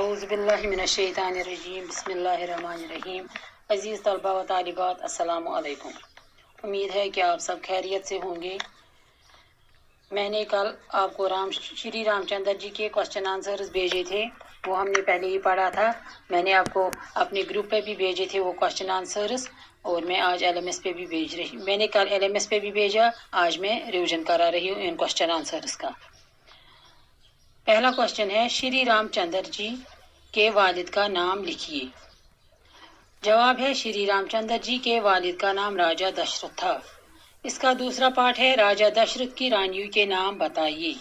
औज़ुबिल्लाहिमिनश्शैतानिर्रजीम बिस्मिल्लाहिर्रहमानिर्रहीम। अज़ीज़ तलबा व तालिबात, अस्सलामु अलैकुम। उम्मीद है कि आप सब खैरियत से होंगे। मैंने कल आपको श्री रामचंद्र जी के क्वेश्चन आंसर्स भेजे थे, वो हमने पहले ही पढ़ा था। मैंने आपको अपने ग्रुप पे भी भेजे थे वो क्वेश्चन आंसर्स, और मैं आज LMS पे भी भेज रही। मैंने कल LMS पे भी भेजा, आज मैं रिवीजन करा रही हूँ इन क्वेश्चन आंसर्स का। पहला क्वेश्चन है, श्री रामचंद्र जी के वालिद का नाम लिखिए। जवाब है, श्री रामचंद्र जी के वालिद का नाम राजा दशरथ था। इसका दूसरा पार्ट है, राजा दशरथ की रानियों के नाम बताइए।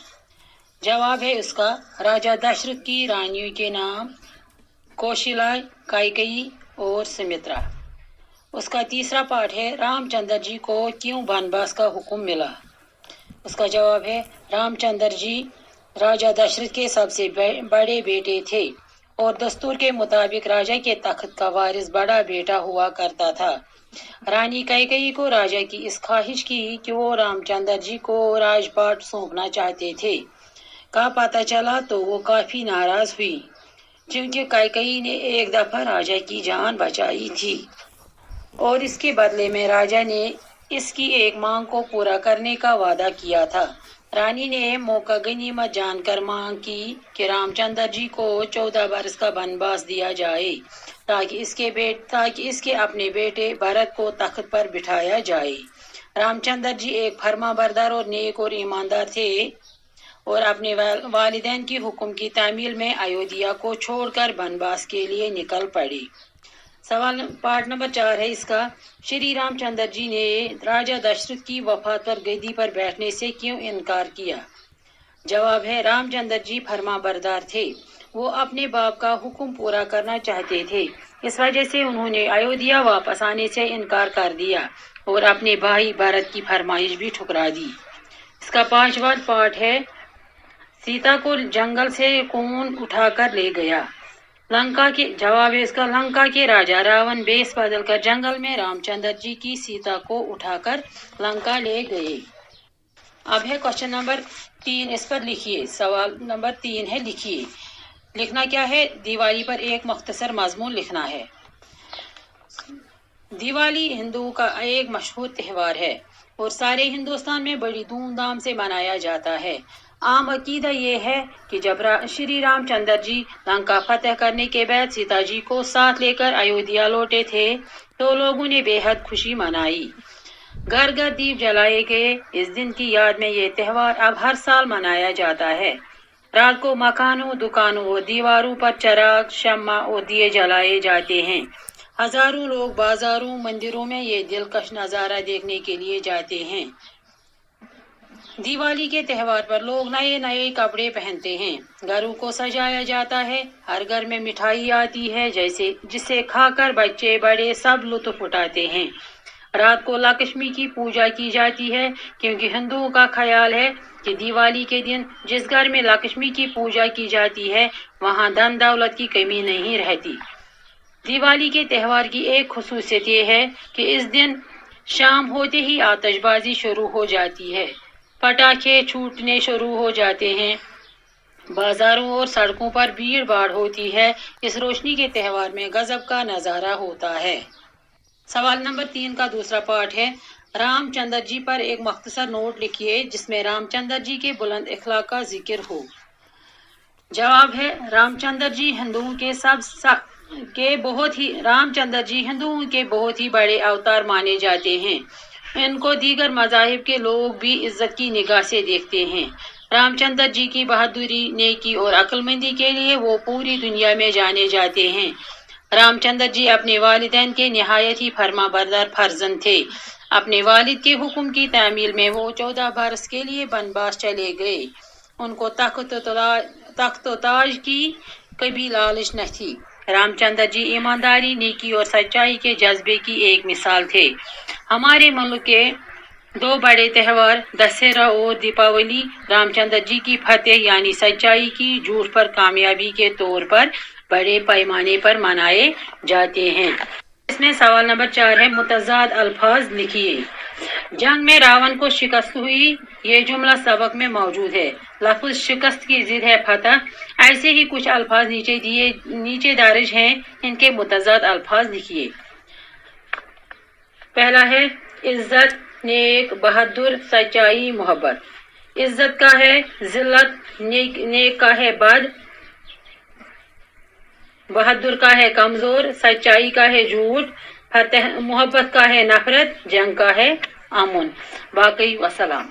जवाब है उसका, राजा दशरथ की रानियों के नाम कौशल्या, कैकेयी और सुमित्रा। उसका तीसरा पार्ट है, रामचंद्र जी को क्यों वनवास का हुक्म मिला। उसका जवाब है, रामचंद्र जी राजा दशरथ के सबसे बड़े बेटे थे और दस्तूर के मुताबिक राजा के तख्त का वारिस बड़ा बेटा हुआ करता था। रानी कैकेयी को राजा की इस ख्वाहिश की कि वो रामचंद्र जी को राजपाट सौंपना चाहते थे का पता चला तो वो काफी नाराज हुई, क्योंकि कैकेयी ने एक दफा राजा की जान बचाई थी और इसके बदले में राजा ने इसकी एक मांग को पूरा करने का वादा किया था। रानी ने मौका गनीमत जानकर मांग की कि रामचंद्र जी को 14 बरस का वनवास दिया जाए ताकि इसके अपने बेटे भरत को तख्त पर बिठाया जाए। रामचंद्र जी एक फरमाबरदार और नेक और ईमानदार थे और अपने वालिदैन की हुक्म की तामील में अयोध्या को छोड़कर वनवास के लिए निकल पड़े। सवाल पार्ट नंबर 4 है इसका, श्री रामचंद्र जी ने राजा दशरथ की वफात पर गद्दी पर बैठने से क्यों इनकार किया। जवाब है, रामचंद्र जी फरमाबरदार थे, वो अपने बाप का हुक्म पूरा करना चाहते थे, इस वजह से उन्होंने अयोध्या वापस आने से इनकार कर दिया और अपने भाई भरत की फरमाइश भी ठुकरा दी। इसका 5वां पार्ट है, सीता को जंगल से कौन उठाकर ले गया। लंका के जवाब है इसका, लंका के राजा रावण बेस बदल कर जंगल में रामचंद्र जी की सीता को उठाकर लंका ले गए। अब है क्वेश्चन नंबर 3, इस पर लिखिए। सवाल नंबर 3 है, लिखिए। लिखना क्या है, दिवाली पर एक मुख्तसर मजमून लिखना है। दिवाली हिंदुओं का एक मशहूर त्योहार है और सारे हिंदुस्तान में बड़ी धूमधाम से मनाया जाता है। आम अकीदा ये है कि जब श्री रामचंद्र जी लंका फतेह करने के बाद सीता जी को साथ लेकर अयोध्या लौटे थे तो लोगों ने बेहद खुशी मनाई। घर घर दीप जलाए गए। इस दिन की याद में ये त्योहार अब हर साल मनाया जाता है। रात को मकानों, दुकानों और दीवारों पर चिराग, शम्मा और दिए जलाए जाते हैं। हजारों लोग बाजारों, मंदिरों में ये दिलकश नजारा देखने के लिए जाते हैं। दिवाली के त्योहार पर लोग नए नए कपड़े पहनते हैं, घरों को सजाया जाता है, हर घर में मिठाई आती है जिसे खाकर बच्चे बड़े सब लुत्फ उठाते हैं। रात को लक्ष्मी की पूजा की जाती है, क्योंकि हिंदुओं का ख्याल है कि दिवाली के दिन जिस घर में लक्ष्मी की पूजा की जाती है वहां धन दौलत की कमी नहीं रहती। दिवाली के त्योहार की एक खुसूसियत ये है कि इस दिन शाम होते ही आतिशबाजी शुरू हो जाती है, पटाखे छूटने शुरू हो जाते हैं, बाजारों और सड़कों पर भीड़ भाड़ होती है। इस रोशनी के त्योहार में गजब का नजारा होता है। सवाल नंबर 3 का दूसरा पार्ट है, रामचंद्र जी पर एक मुख्तसर नोट लिखिए जिसमें रामचंद्र जी के बुलंद अखलाक का जिक्र हो। जवाब है, रामचंद्र जी हिंदुओं के बहुत ही बड़े अवतार माने जाते हैं। इनको दीगर मज़ाहिब के लोग भी इज्जत की निगाह से देखते हैं। रामचंद्र जी की बहादुरी, नेकी और अक्लमंदी के लिए वो पूरी दुनिया में जाने जाते हैं। रामचंद्र जी अपने वालिदैन के निहायत ही फरमाबरदार फर्जंद थे। अपने वालिद के हुक्म की तामील में वो 14 बरस के लिए वनवास चले गए। उनको तख्त ताज की कभी लालच न थी। रामचंद्र जी ईमानदारी, नेकी और सच्चाई के जज्बे की एक मिसाल थे। हमारे मुल्क के 2 बड़े त्योहार दशहरा और दीपावली रामचंद्र जी की फतेह यानी सच्चाई की झूठ पर कामयाबी के तौर पर बड़े पैमाने पर मनाए जाते हैं। इसमें सवाल नंबर 4 है, मुतज़ाद अल्फाज लिखिए। जंग में रावण को शिकस्त हुई یہ جملہ سبق میں موجود ہے۔ لفظ شکست کی ضد ہے فتح۔ ایسے ہی کچھ الفاظ نیچے دارج ہیں، ان کے متضاد الفاظ لکھیے۔ پہلا ہے عزت، نیک، بہادر، سچائی، محبت۔ عزت کا ہے ذلت، نیک کا ہے بد، بہادر کا ہے کمزور، سچائی کا ہے جھوٹ، محبت کا ہے نفرت، جنگ کا ہے امن۔ باقی وسلام۔